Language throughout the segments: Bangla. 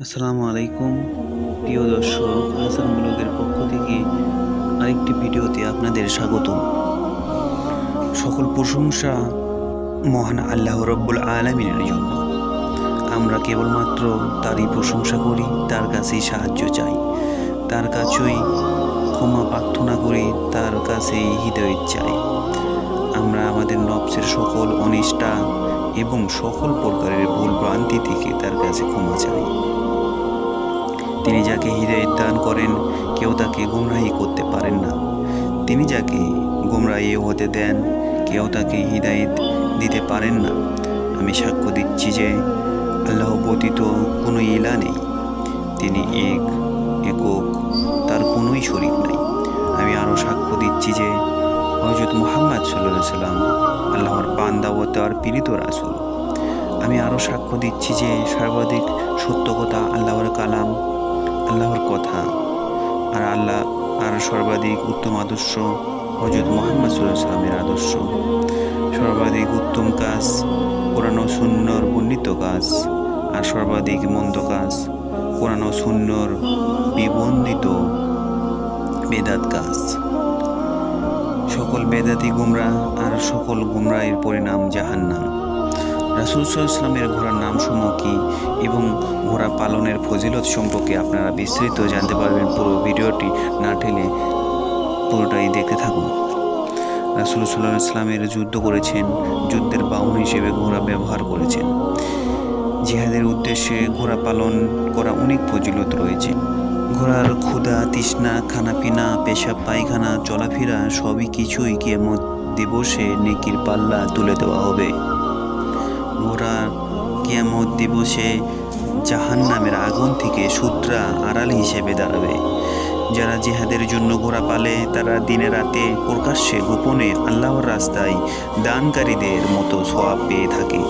আসসালামু আলাইকুম প্রিয় দর্শক, হাসান ব্লগের পক্ষ থেকে আরেকটি ভিডিওতে আপনাদের স্বাগতম। সকল প্রশংসা মহান আল্লাহ রব্বুল আলামিনের জন্য। আমরা কেবলমাত্র তারই প্রশংসা করি, তার কাছেই সাহায্য চাই, তার কাছেই ক্ষমা প্রার্থনা করি, তার কাছেই হৃদয় চাই। আমরা আমাদের নফসের সকল অনিষ্ঠা এবং সকল প্রকারের ভুল ভ্রান্তি থেকে তার কাছে ক্ষমা চাই। তিনি যাকে হৃদয় দান করেন, কেউ তাকে গুমরাহি করতে পারেন না। তিনি যাকে গুমরাহি হতে দেন, কেউ তাকে হৃদায়ত দিতে পারেন না। আমি সাক্ষ্য দিচ্ছি যে আল্লাহ ব্যতীত কোনো ইলা নেই। তিনি একক, তার কোনোই শরীক নাই। আমি আরও সাক্ষ্য দিচ্ছি যে হযরত মুহাম্মদ সাল্লাল্লাহু আলাইহি সাল্লাম আল্লাহর বান্দা ও তার প্রেরিত রাসূল। আমি আরও সাক্ষ্য দিচ্ছি যে সর্বাধিক সত্য কথা আল্লাহর কালাম, আল্লাহর কথা, আর সর্বাধিক উত্তম আদর্শ হযরত মুহাম্মদ সাল্লাল্লাহু আলাইহি সাল্লামের আদর্শ। সর্বাধিক উত্তম কাজ কোরআন ও সুন্নহর বর্ণিত কাজ, আর সর্বাধিক মন্দ কাজ কোরআন ও সুন্নহর বিবর্ণিত বেদাত কাজ। সকল বেদাতি গুমরাহ, আর সকল গুমরাহের পরিণাম জাহান্নাম। রাসূল সাল্লাল্লাহু আলাইহি ওয়াসাল্লামের ঘোড়ার নামসমূহ কি এবং ঘোড়া পালনের ফজিলত সম্পর্কে আপনারা বিস্তারিত জানতে পারবেন। পুরো ভিডিওটি না ঠেলে পুরোটাই দেখতে থাকুন। রাসূল সাল্লাল্লাহু আলাইহি ওয়াসাল্লামের যুদ্ধ করেছেন, যুদ্ধের বাহন হিসেবে ঘোড়া ব্যবহার করেছেন। জিহাদের উদ্দেশ্যে ঘোড়া পালন করা অনেক ফজিলত রয়েছে। ঘোড়ার ক্ষুধা, তৃষ্ণা, খানাপিনা, পেশাব পায়খানা, চলাফেরা সবই কিছুই কিয়ামত দিবসে নেকির পাল্লা তুলে দেওয়া হবে। ঘোড়া কিয়ামত দিবসে জাহান্নামের আগুন থেকে সূত্রা আড়াল হিসেবে দাঁড়াবে। যারা জিহাদের জন্য ঘোড়া পালে তারা দিনে রাতে প্রকাশ্যে গোপনে আল্লাহর রাস্তায় দানকারীদের মতো সওয়াব পেয়ে থাকে।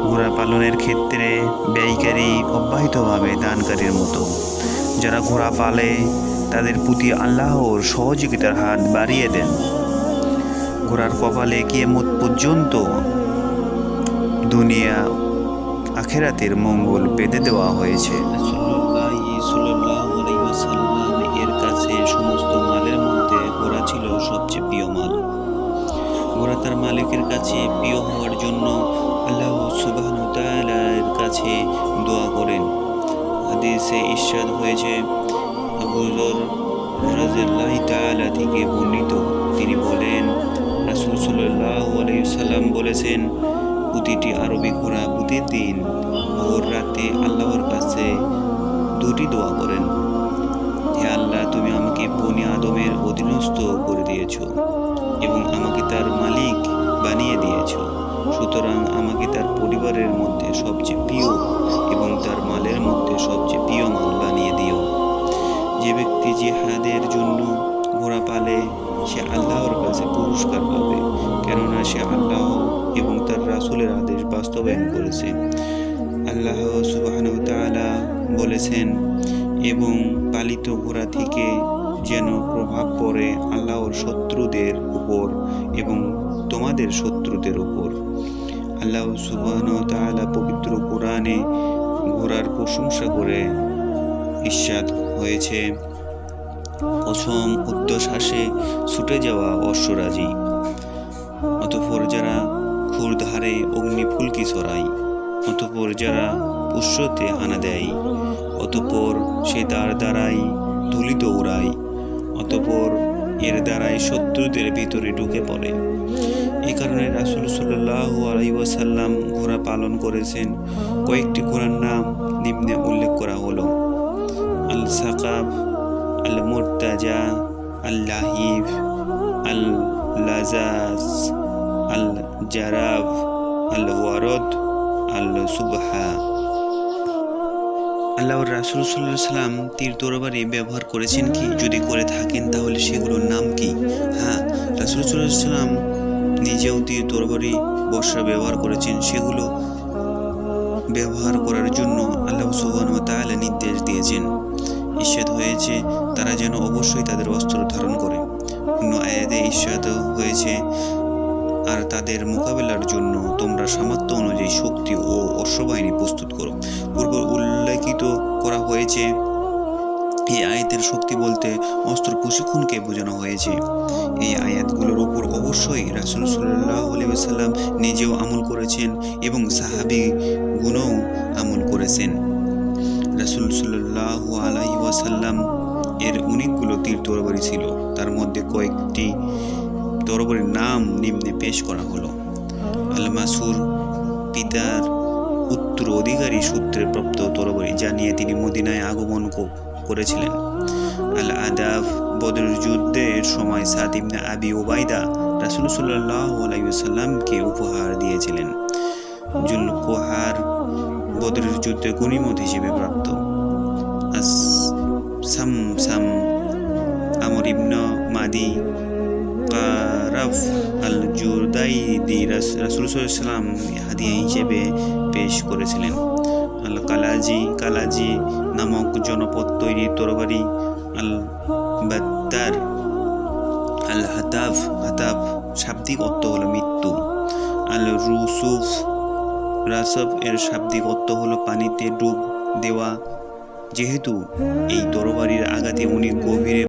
ঘোড়া পালনের ক্ষেত্রে ব্যয়কারী অব্যাহতভাবে দানকারীর মতো। যারা ঘোড়া পালে তাদের প্রতি আল্লাহর সহযোগিতার হাত বাড়িয়ে দেন। ঘোড়ার কপালে কিয়ামত পর্যন্ত দুনিয়া আখিরাতের মঙ্গল বেঁধে দেওয়া হয়েছে। রাসূলুল্লাহ সাল্লাল্লাহু আলাইহি ওয়াসাল্লাম এর কাছে সমস্ত মালের মধ্যে ঘোড়া ছিল সবচেয়ে প্রিয় মাল। ঘোড়া তার মালিকের কাছে প্রিয় হওয়ার জন্য আল্লাহ সুবহানাহু ওয়া তাআলার কাছে দোয়া করেন। হাদিসে ইরশাদ হয়েছে, আবু যর রাদিয়াল্লাহু তাআলা থেকে বর্ণিত, তিনি বলেন, রাসূল সাল্লাল্লাহু আলাইহি ওয়াসাল্লাম বলেছেন, প্রতিটি আরবি ঘোড়া প্রতিদিন ভোর রাতে আল্লাহর কাছে দুটি দোয়া করেন, হে আল্লাহ, তুমি আমাকে বনি আদমের অধীনস্থ করে দিয়েছ এবং আমাকে তার মালিক বানিয়ে দিয়েছ, সুতরাং আমাকে তার পরিবারের মধ্যে সবচেয়ে প্রিয় এবং তার মালের মধ্যে সবচেয়ে প্রিয় মাল বানিয়ে দিও। যে ব্যক্তি জিহাদের জন্য ঘোড়া পালে সে আল্লাহর কাছে পুরস্কার পাবে, কেননা সে আল্লাহ এবং তার রাসূলের আদেশ বাস্তবায়ন করেছে। আল্লাহ সুবহানাহু ওয়া তাআলা বলেছেন, এবং পালিত ঘোড়া থেকে যেন প্রভাব পড়ে আল্লাহর শত্রুদের উপর এবং তোমাদের শত্রুদের উপর। আল্লাহ সুবহানাহু ওয়া তাআলা পবিত্র কোরআনে ঘোড়ার প্রশংসা করে ইরশাদ হয়েছে, প্রথম উচ্চশ্বাসে ছুটে যাওয়া অশ্বরাজি, অতঃপর যারা ক্ষুরধারে অগ্নিফুলকি ছড়ায়, অতঃপর যারা পুষ্যতে হানা দেয়, অতঃপর সে তার দ্বারাই ধুলি দৌড়ায়, অতঃপর এর দ্বারাই শত্রুদের ভিতরে ঢুকে পড়ে। এই কারণে রাসূল সাল্লাল্লাহু আলাইহি ওয়াসাল্লাম ঘোড়া পালন করেছেন। কয়েকটি ঘোড়ার নাম নিম্নে উল্লেখ করা হলো: আল সাকাব, আল মুরতাজা, আল লাহিব, আল লাজাজ, আল জারাব, আল ওয়ারদ, আল সুবহা। আল্লাহর রাসূল সাল্লাল্লাহু আলাইহি ওয়াসাল্লাম তীর তরবারি ব্যবহার করেছেন কি? যদি করে থাকেন তাহলে সেগুলোর নাম কি? হ্যাঁ, রাসূল সাল্লাল্লাহু আলাইহি ওয়াসাল্লাম নিজেও তীর তরবারি বর্শা ব্যবহার করেছেন। সেগুলো ব্যবহার করার জন্য আল্লাহ সুবহানাহু ওয়া তাআলা নির্দেশ দিয়েছেন। ইরশাদ হয়েছে, তারা যেন অবশ্যই তাদের অস্ত্র ধারণ করে। অন্য আয়াতে ইরশাদ হয়েছে, আর তাদের মোকাবেলার জন্য তোমরা সামর্থ্য অনুযায়ী শক্তি ও অশ্ববাহিনী প্রস্তুত করো। পূর্ব উল্লেখিত হয়েছে। এই আয়াতের শক্তি বলতে অস্ত্র প্রশিক্ষণকে বোঝানো হয়েছে। এই আয়াতগুলোর উপর অবশ্যই রাসূল সাল্লাল্লাহু আলাইহি ওয়াসাল্লাম নিজেও আমল করেছেন এবং সাহাবীগণও আমল করেছেন। রাসূল সাল্লাল্লাহু আলাইহি ওয়াসাল্লাম এর অনেকগুলো তীর তরবারি ছিল, তার মধ্যে কয়েকটি তরবারির নাম নিম্নে পেশ করা হলো। আল মাসুর পিতার উত্তরাধিকারী সূত্রে প্রাপ্ত তরবারি, যা নিয়ে তিনি মদিনায় আগমন করেছিলেন। আল আদাফ বদর যুদ্ধের সময় সাদ ইবনে আবি উবাইদা রাসূল সাল্লাল্লাহু আলাইহি ওয়াসাল্লামকে উপহার দিয়েছিলেন। জুলকুহার বদরের যুদ্ধে গনিমত হিসেবে প্রাপ্ত। সামসাম আমর ইবনে মাদি কারাফ আল জুরদাইদি রাসূল সাল্লাল্লাহু আলাইহি ওয়াসাল্লাম হাদিয়া হিসেবে পেশ করেছিলেন। আল কালাজি নামক জনপদ তৈরির তরবারি। আল বাত্তার আল হাতাফ শাব্দিক অর্থ হলো মৃত্যু। আল রাসব এর শাব্দিক অর্থ হলো পানিতে ডুব দেওয়া। যেহেতু এই তরবারির আঘাতে উনি গভীরে